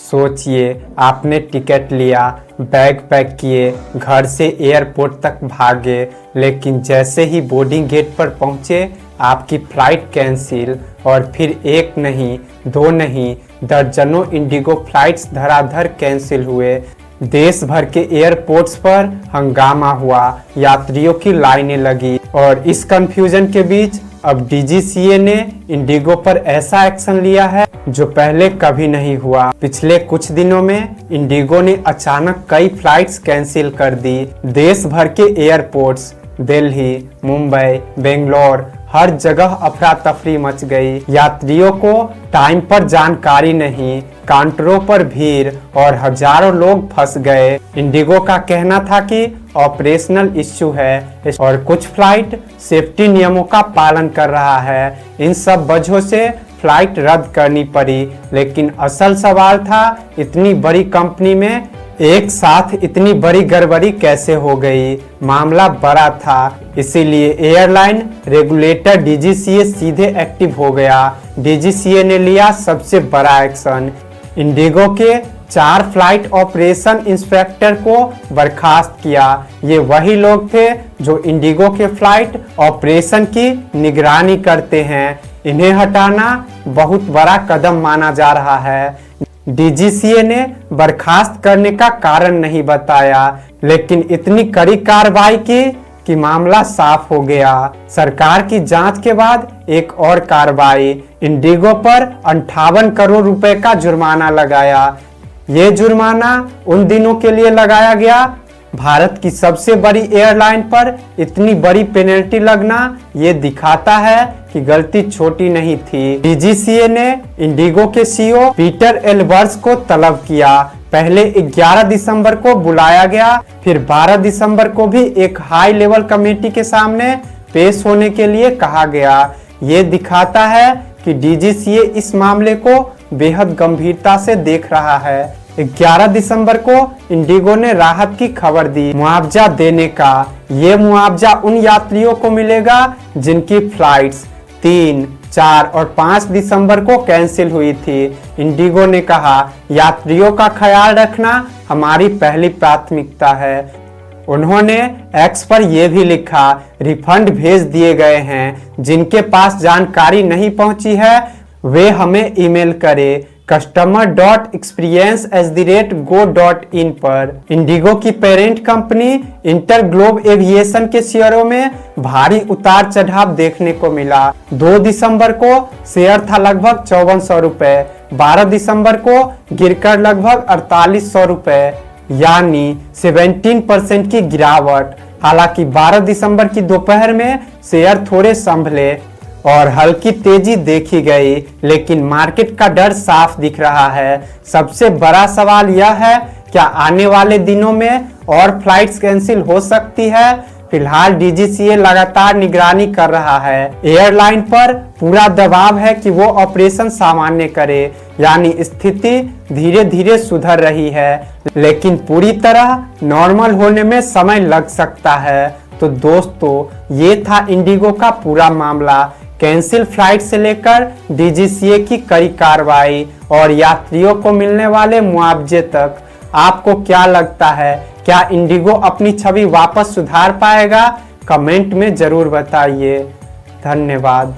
सोचिए, आपने टिकट लिया, बैग पैक किए, घर से एयरपोर्ट तक भागे, लेकिन जैसे ही बोर्डिंग गेट पर पहुंचे आपकी फ्लाइट कैंसिल। और फिर एक नहीं, दो नहीं, दर्जनों इंडिगो फ्लाइट्स धड़ाधड़ कैंसिल हुए। देश भर के एयरपोर्ट्स पर हंगामा हुआ, यात्रियों की लाइनें लगी और इस कंफ्यूजन के बीच अब डीजीसीए ने इंडिगो पर ऐसा एक्शन लिया है जो पहले कभी नहीं हुआ। पिछले कुछ दिनों में इंडिगो ने अचानक कई फ्लाइट्स कैंसिल कर दी। देश भर के एयरपोर्ट्स दिल्ली, मुंबई, बेंगलोर, हर जगह अफरा तफरी मच गई। यात्रियों को टाइम पर जानकारी नहीं, काउंटरों पर भीड़ और हजारों लोग फंस गए। इंडिगो का कहना था कि ऑपरेशनल इश्यू है और कुछ फ्लाइट सेफ्टी नियमों का पालन कर रहा है। इन सब वजहों से फ्लाइट रद्द करनी पड़ी, लेकिन असल सवाल था इतनी बड़ी कंपनी में एक साथ इतनी बड़ी गड़बड़ी कैसे हो गई। मामला बड़ा था, इसीलिए एयरलाइन रेगुलेटर डीजीसीए सीधे एक्टिव हो गया। डीजीसीए ने लिया सबसे बड़ा एक्शन। इंडिगो के 4 फ्लाइट ऑपरेशन इंस्पेक्टर को बर्खास्त किया। ये वही लोग थे जो इंडिगो के फ्लाइट ऑपरेशन की निगरानी करते हैं। इन्हें हटाना बहुत बड़ा कदम माना जा रहा है। डीजीसीए ने बर्खास्त करने का कारण नहीं बताया, लेकिन इतनी कड़ी कार्रवाई की कि मामला साफ हो गया। सरकार की जांच के बाद एक और कार्रवाई, इंडिगो पर 58 करोड़ रुपए का जुर्माना लगाया। ये जुर्माना उन दिनों के लिए लगाया गया भारत की सबसे बड़ी एयरलाइन पर इतनी बड़ी पेनल्टी लगना ये दिखाता है कि गलती छोटी नहीं थी। डीजीसीए ने इंडिगो के सीईओ पीटर एल्बर्स को तलब किया। पहले 11 दिसंबर को बुलाया गया, फिर 12 दिसंबर को भी एक हाई लेवल कमेटी के सामने पेश होने के लिए कहा गया। ये दिखाता है कि डीजीसीए इस मामले को बेहद गंभीरता से देख रहा है। 11 दिसंबर को इंडिगो ने राहत की खबर दी, मुआवजा देने का। ये मुआवजा उन यात्रियों को मिलेगा जिनकी फ्लाइट्स 3, 4 और 5 दिसंबर को कैंसिल हुई थी। इंडिगो ने कहा, यात्रियों का ख्याल रखना हमारी पहली प्राथमिकता है। उन्होंने एक्स पर यह भी लिखा, रिफंड भेज दिए गए हैं। जिनके पास जानकारी नहीं पहुंची है वे हमें ईमेल करें customer.experience@go.in पर। इंडिगो की पेरेंट कंपनी इंटरग्लोब एविएशन के शेयरों में भारी उतार चढ़ाव देखने को मिला। 2 दिसंबर को शेयर था लगभग 5400 रुपए, 12 दिसंबर को गिरकर लगभग 4800 रुपए, यानी 17% की गिरावट। हालांकि 12 दिसंबर की दोपहर में शेयर थोड़े संभले और हल्की तेजी देखी गई, लेकिन मार्केट का डर साफ दिख रहा है। सबसे बड़ा सवाल यह है, क्या आने वाले दिनों में और फ्लाइट्स कैंसिल हो सकती है? फिलहाल डीजीसीए लगातार निगरानी कर रहा है। एयरलाइन पर पूरा दबाव है कि वो ऑपरेशन सामान्य करे, यानी स्थिति धीरे धीरे सुधर रही है, लेकिन पूरी तरह नॉर्मल होने में समय लग सकता है। तो दोस्तों, ये था इंडिगो का पूरा मामला। कैंसिल फ्लाइट से लेकर डीजीसीए की कड़ी कार्रवाई और यात्रियों को मिलने वाले मुआवजे तक। आपको क्या लगता है, क्या इंडिगो अपनी छवि वापस सुधार पाएगा? कमेंट में जरूर बताइए। धन्यवाद।